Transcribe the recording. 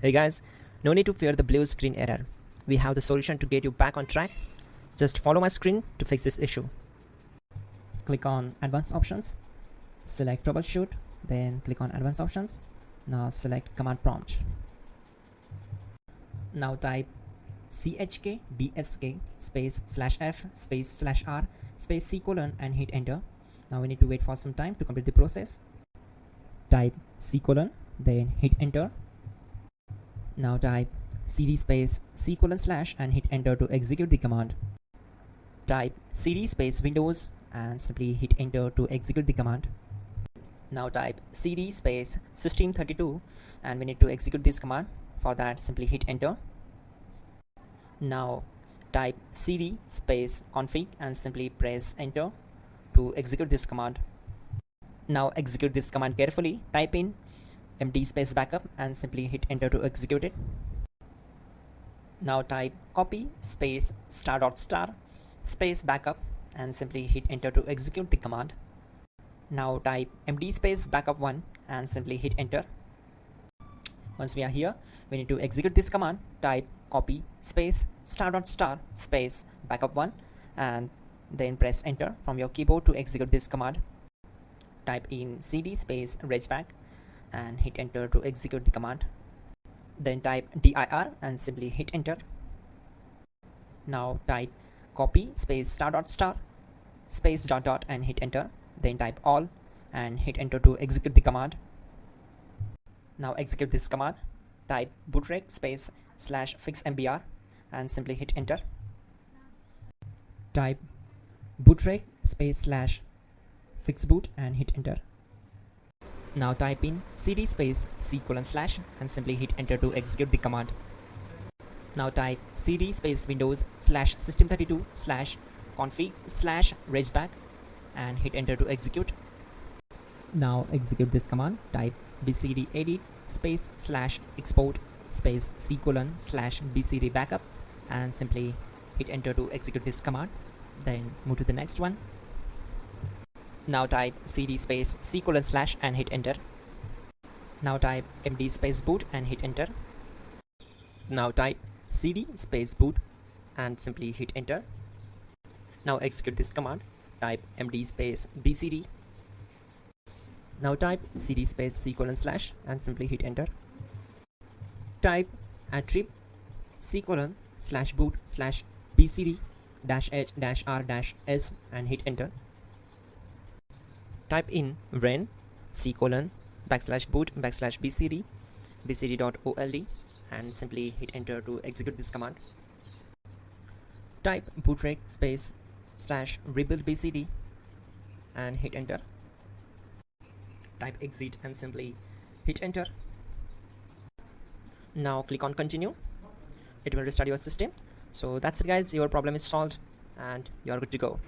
Hey guys, no need to fear the blue screen error. We have the solution to get you back on track. Just follow my screen to fix this issue. Click on Advanced Options, select Troubleshoot, then click on Advanced Options. Now select Command Prompt. Now type chk bsk space /f space /r space c : and hit enter. Now we need to wait for some time to complete the process. Type c : then hit enter. Now type cd space c : / and hit enter to execute the command. Type cd space Windows and simply hit enter to execute the command. Now type cd space system32 and we need to execute this command. For that, simply hit enter. Now type cd space config and simply press enter to execute this command. Now execute this command carefully. Type in md space backup and simply hit enter to execute it. Now type copy space ** space backup and simply hit enter to execute the command. Now type md space backup1 and simply hit enter. Once we are here, we need to execute this command. Type copy space ** space backup1 and then press enter from your keyboard to execute this command. Type in cd space regback and hit enter to execute the command. Then type dir and simply hit enter. Now type copy space ** space ... and hit enter. Then type all and hit enter to execute the command. Now execute this command. Type bootrec space /fixmbr and simply hit enter. Type bootrec space /fixboot and hit enter. Now type in cd space c : / and simply hit enter to execute the command. Now type cd space Windows /system32 /config /regback and hit enter to execute. Now execute this command. Type bcd edit space /export space c : / bcd backup and simply hit enter to execute this command. Then move to the next one. Now type cd space c : / and hit enter. Now type md space boot and hit enter. Now type cd space boot and simply hit enter. Now execute this command. Type md space bcd. Now type cd space c : / and simply hit enter. Type attrib c : / boot / bcd -h -r -s and hit enter. Type in ren c : /boot /bcd bcd.old and simply hit enter to execute this command. Type bootrec space /rebuild bcd and hit enter. Type exit and simply hit enter. Now click on continue. It will restart your system. So that's it guys, your problem is solved and you're good to go.